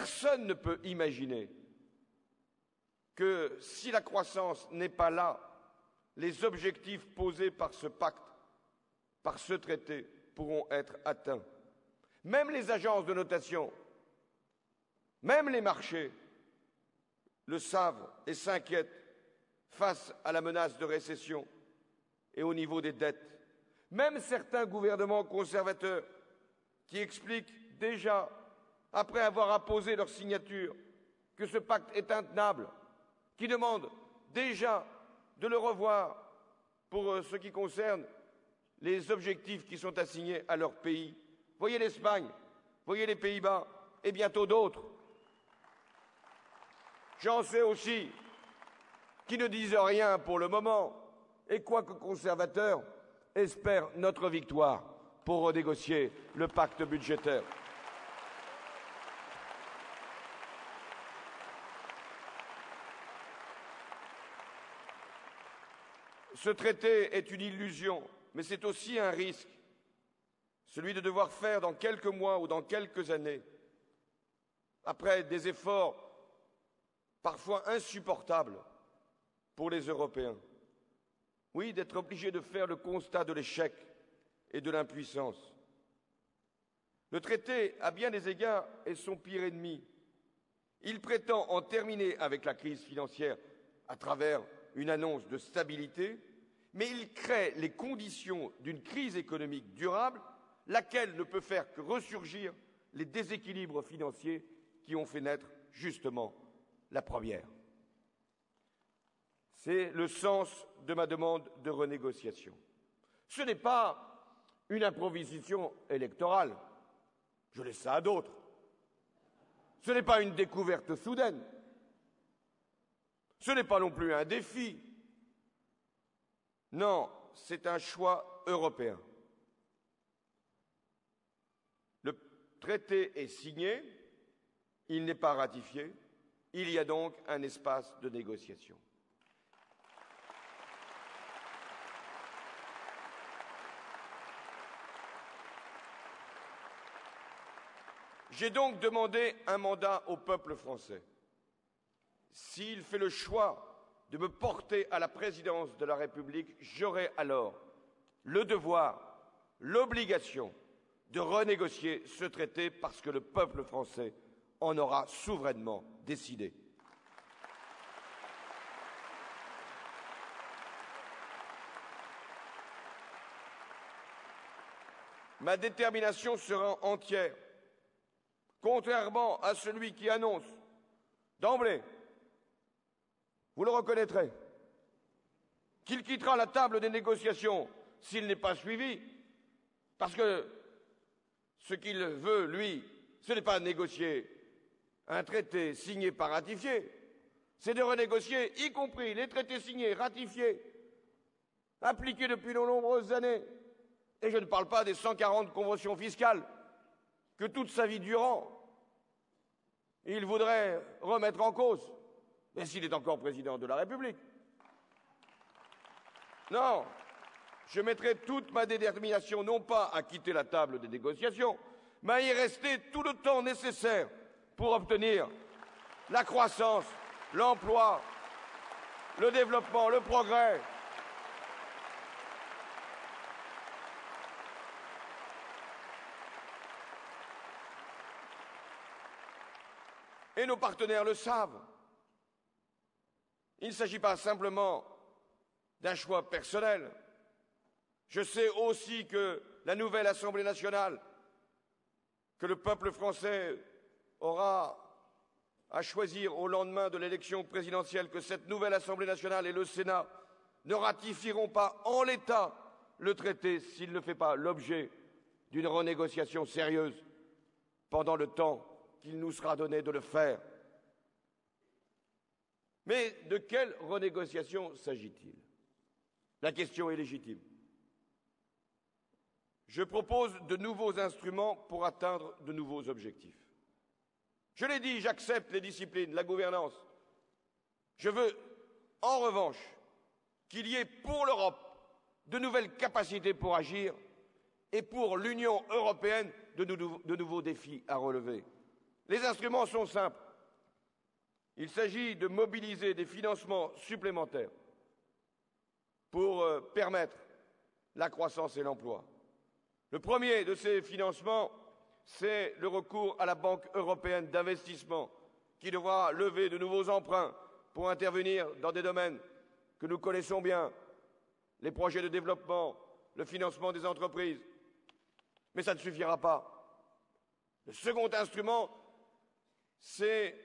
Personne ne peut imaginer que si la croissance n'est pas là, les objectifs posés par ce pacte, par ce traité, pourront être atteints. Même les agences de notation, même les marchés le savent et s'inquiètent face à la menace de récession et au niveau des dettes. Même certains gouvernements conservateurs qui expliquent déjà, après avoir apposé leur signature, que ce pacte est intenable, qui demandent déjà de le revoir pour ce qui concerne les objectifs qui sont assignés à leur pays. Voyez l'Espagne, voyez les Pays-Bas et bientôt d'autres. J'en sais aussi qui ne disent rien pour le moment et, quoique conservateurs, espèrent notre victoire pour renégocier le pacte budgétaire. Ce traité est une illusion, mais c'est aussi un risque, celui de devoir faire dans quelques mois ou dans quelques années, après des efforts parfois insupportables pour les Européens, oui, d'être obligés de faire le constat de l'échec et de l'impuissance. Le traité, à bien des égards, est son pire ennemi. Il prétend en terminer avec la crise financière à travers une annonce de stabilité, mais il crée les conditions d'une crise économique durable, laquelle ne peut faire que ressurgir les déséquilibres financiers qui ont fait naître justement la première. C'est le sens de ma demande de renégociation. Ce n'est pas une improvisation électorale, je laisse ça à d'autres. Ce n'est pas une découverte soudaine. Ce n'est pas non plus un défi. Non, c'est un choix européen. Le traité est signé, il n'est pas ratifié, il y a donc un espace de négociation. J'ai donc demandé un mandat au peuple français. S'il fait le choix de me porter à la présidence de la République, j'aurai alors le devoir, l'obligation de renégocier ce traité parce que le peuple français en aura souverainement décidé. Ma détermination sera entière, contrairement à celui qui annonce d'emblée, vous le reconnaîtrez, qu'il quittera la table des négociations s'il n'est pas suivi, parce que ce qu'il veut, lui, ce n'est pas négocier un traité signé par ratifié, c'est de renégocier, y compris les traités signés, ratifiés, appliqués depuis de nombreuses années. Et je ne parle pas des 140 conventions fiscales que toute sa vie durant, il voudrait remettre en cause, mais s'il est encore président de la République. Non, je mettrai toute ma détermination, non pas à quitter la table des négociations, mais à y rester tout le temps nécessaire pour obtenir la croissance, l'emploi, le développement, le progrès. Et nos partenaires le savent. Il ne s'agit pas simplement d'un choix personnel. Je sais aussi que la nouvelle Assemblée nationale, que le peuple français aura à choisir au lendemain de l'élection présidentielle, que cette nouvelle Assemblée nationale et le Sénat ne ratifieront pas en l'état le traité s'il ne fait pas l'objet d'une renégociation sérieuse pendant le temps qu'il nous sera donné de le faire. Mais de quelle renégociation s'agit-il? La question est légitime. Je propose de nouveaux instruments pour atteindre de nouveaux objectifs. Je l'ai dit, j'accepte les disciplines, la gouvernance. Je veux, en revanche, qu'il y ait pour l'Europe de nouvelles capacités pour agir et pour l'Union européenne de nouveaux défis à relever. Les instruments sont simples. Il s'agit de mobiliser des financements supplémentaires pour permettre la croissance et l'emploi. Le premier de ces financements, c'est le recours à la Banque européenne d'investissement, qui devra lever de nouveaux emprunts pour intervenir dans des domaines que nous connaissons bien, les projets de développement, le financement des entreprises. Mais ça ne suffira pas. Le second instrument, c'est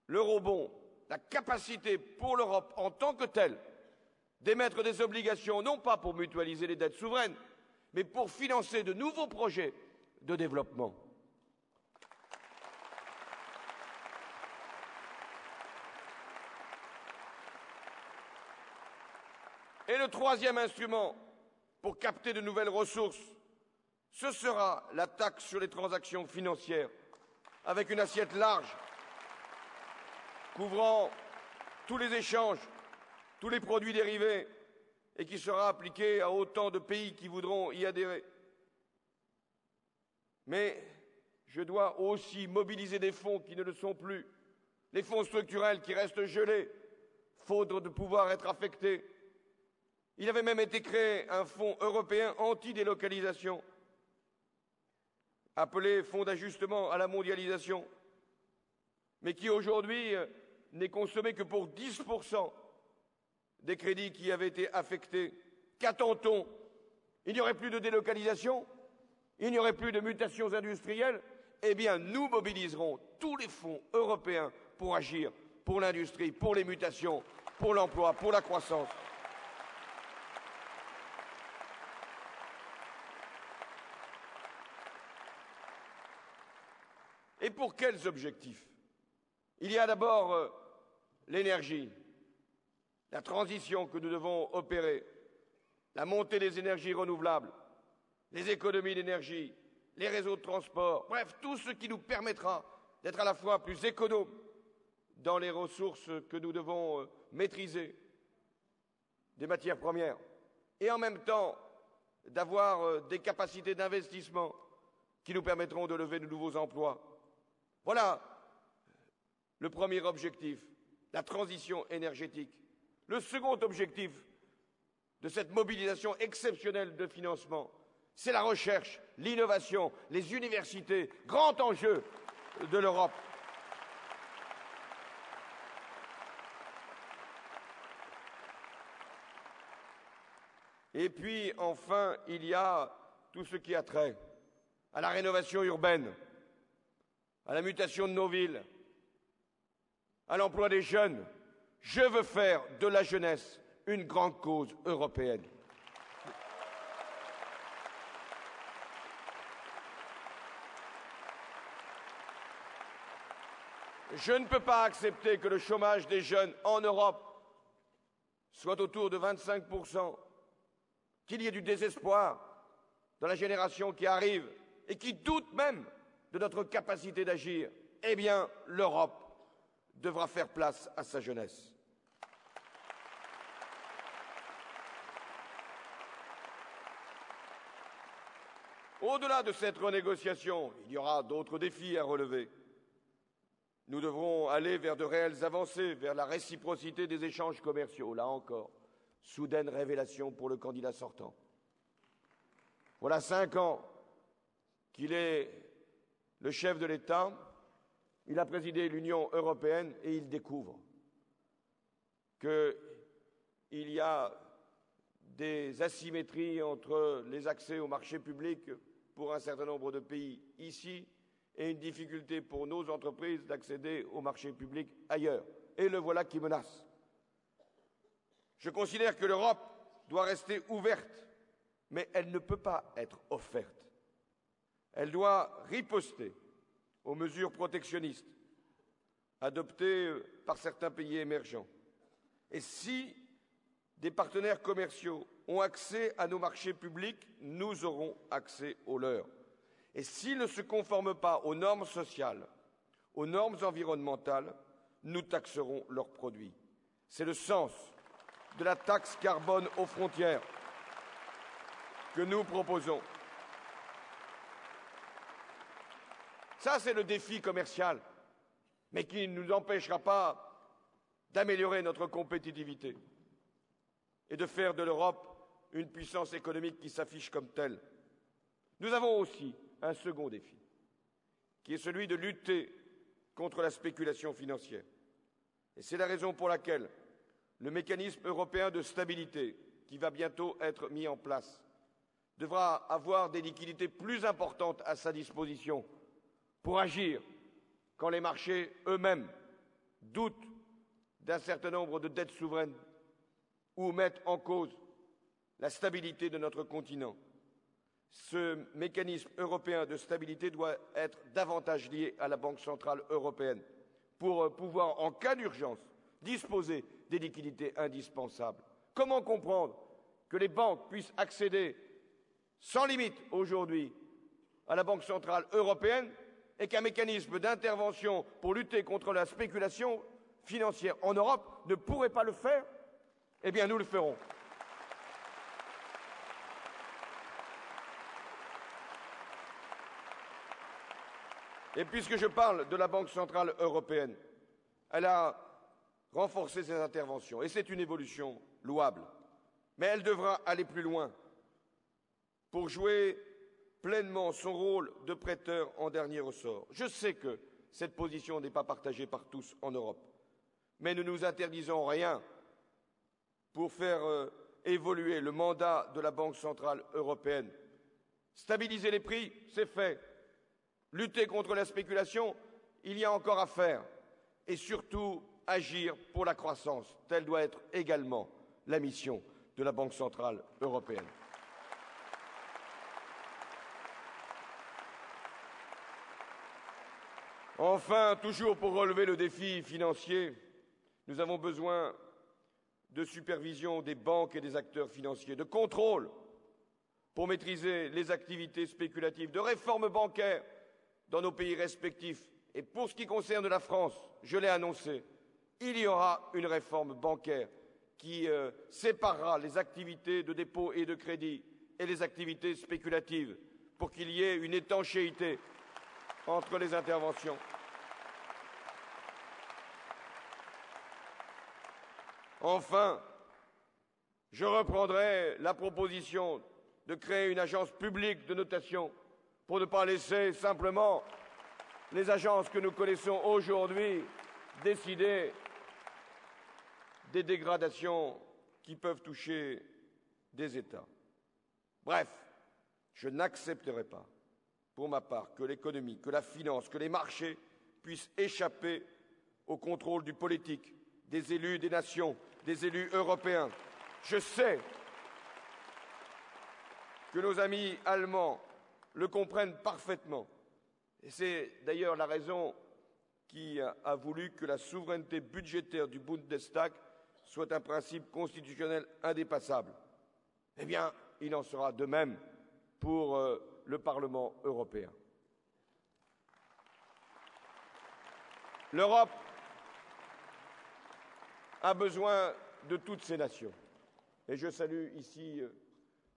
l'eurobond, la capacité pour l'Europe en tant que telle d'émettre des obligations, non pas pour mutualiser les dettes souveraines, mais pour financer de nouveaux projets de développement. Et le troisième instrument pour capter de nouvelles ressources, ce sera la taxe sur les transactions financières, avec une assiette large, couvrant tous les échanges, tous les produits dérivés, et qui sera appliquée à autant de pays qui voudront y adhérer. Mais je dois aussi mobiliser des fonds qui ne le sont plus, les fonds structurels qui restent gelés, faute de pouvoir être affectés. Il avait même été créé un fonds européen anti-délocalisation, appelé Fonds d'ajustement à la mondialisation, mais qui aujourd'hui n'est consommé que pour 10% des crédits qui avaient été affectés. Qu'attend-on? Il n'y aurait plus de délocalisation? Il n'y aurait plus de mutations industrielles? Eh bien, nous mobiliserons tous les fonds européens pour agir pour l'industrie, pour les mutations, pour l'emploi, pour la croissance. Et pour quels objectifs? Il y a d'abord l'énergie, la transition que nous devons opérer, la montée des énergies renouvelables, les économies d'énergie, les réseaux de transport, bref, tout ce qui nous permettra d'être à la fois plus économes dans les ressources que nous devons maîtriser, des matières premières, et en même temps d'avoir des capacités d'investissement qui nous permettront de lever de nouveaux emplois. Voilà le premier objectif, la transition énergétique. Le second objectif de cette mobilisation exceptionnelle de financement, c'est la recherche, l'innovation, les universités, grand enjeu de l'Europe. Et puis, enfin, il y a tout ce qui a trait à la rénovation urbaine, à la mutation de nos villes, à l'emploi des jeunes. Je veux faire de la jeunesse une grande cause européenne. Je ne peux pas accepter que le chômage des jeunes en Europe soit autour de 25%, qu'il y ait du désespoir dans la génération qui arrive et qui doute même de notre capacité d'agir. Eh bien, l'Europe devra faire place à sa jeunesse. Au-delà de cette renégociation, il y aura d'autres défis à relever. Nous devrons aller vers de réelles avancées, vers la réciprocité des échanges commerciaux. Là encore, soudaine révélation pour le candidat sortant. Voilà 5 ans qu'il est le chef de l'État, il a présidé l'Union européenne et il découvre qu'il y a des asymétries entre les accès au marché public pour un certain nombre de pays ici et une difficulté pour nos entreprises d'accéder au marché public ailleurs. Et le voilà qui menace. Je considère que l'Europe doit rester ouverte, mais elle ne peut pas être offerte. Elle doit riposter aux mesures protectionnistes adoptées par certains pays émergents. Et si des partenaires commerciaux ont accès à nos marchés publics, nous aurons accès aux leurs. Et s'ils ne se conforment pas aux normes sociales, aux normes environnementales, nous taxerons leurs produits. C'est le sens de la taxe carbone aux frontières que nous proposons. Ça, c'est le défi commercial, mais qui ne nous empêchera pas d'améliorer notre compétitivité et de faire de l'Europe une puissance économique qui s'affiche comme telle. Nous avons aussi un second défi, qui est celui de lutter contre la spéculation financière. Et c'est la raison pour laquelle le mécanisme européen de stabilité, qui va bientôt être mis en place, devra avoir des liquidités plus importantes à sa disposition pour agir quand les marchés eux-mêmes doutent d'un certain nombre de dettes souveraines ou mettent en cause la stabilité de notre continent. Ce mécanisme européen de stabilité doit être davantage lié à la Banque centrale européenne pour pouvoir, en cas d'urgence, disposer des liquidités indispensables. Comment comprendre que les banques puissent accéder sans limite aujourd'hui à la Banque centrale européenne et qu'un mécanisme d'intervention pour lutter contre la spéculation financière en Europe ne pourrait pas le faire? Eh bien, nous le ferons. Et puisque je parle de la Banque centrale européenne, elle a renforcé ses interventions, et c'est une évolution louable. Mais elle devra aller plus loin pour jouer pleinement son rôle de prêteur en dernier ressort. Je sais que cette position n'est pas partagée par tous en Europe, mais ne nous interdisons rien pour faire évoluer le mandat de la Banque centrale européenne. Stabiliser les prix, c'est fait. Lutter contre la spéculation, il y a encore à faire. Et surtout, agir pour la croissance. Telle doit être également la mission de la Banque centrale européenne. Enfin, toujours pour relever le défi financier, nous avons besoin de supervision des banques et des acteurs financiers, de contrôle pour maîtriser les activités spéculatives, de réforme bancaire dans nos pays respectifs. Et pour ce qui concerne la France, je l'ai annoncé, il y aura une réforme bancaire qui séparera les activités de dépôt et de crédit et les activités spéculatives pour qu'il y ait une étanchéité entre les interventions. Enfin, je reprendrai la proposition de créer une agence publique de notation pour ne pas laisser simplement les agences que nous connaissons aujourd'hui décider des dégradations qui peuvent toucher des États. Bref, je n'accepterai pas, pour ma part, que l'économie, que la finance, que les marchés puissent échapper au contrôle du politique, des élus des nations, des élus européens. Je sais que nos amis allemands le comprennent parfaitement. Et c'est d'ailleurs la raison qui a voulu que la souveraineté budgétaire du Bundestag soit un principe constitutionnel indépassable. Eh bien, il en sera de même pour le Parlement européen. L'Europe a besoin de toutes ces nations. Et je salue ici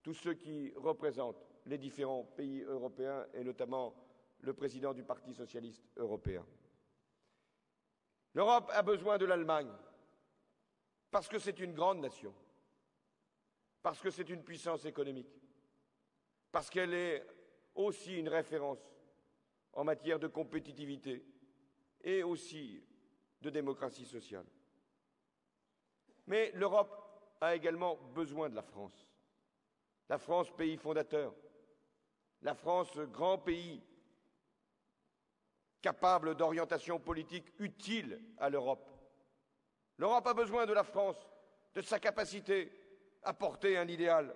tous ceux qui représentent les différents pays européens et notamment le président du Parti socialiste européen. L'Europe a besoin de l'Allemagne parce que c'est une grande nation, parce que c'est une puissance économique, parce qu'elle est aussi une référence en matière de compétitivité et aussi de démocratie sociale. Mais l'Europe a également besoin de la France. La France, pays fondateur. La France, grand pays, capable d'orientation politique utile à l'Europe. L'Europe a besoin de la France, de sa capacité à porter un idéal.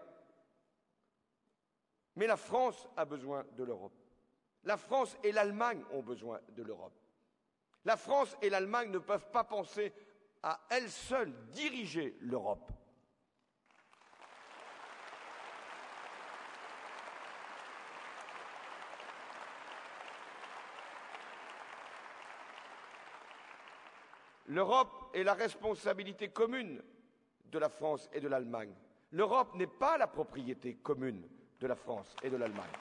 Mais la France a besoin de l'Europe. La France et l'Allemagne ont besoin de l'Europe. La France et l'Allemagne ne peuvent pas penser à elles seules diriger l'Europe. L'Europe est la responsabilité commune de la France et de l'Allemagne. L'Europe n'est pas la propriété commune de la France et de l'Allemagne.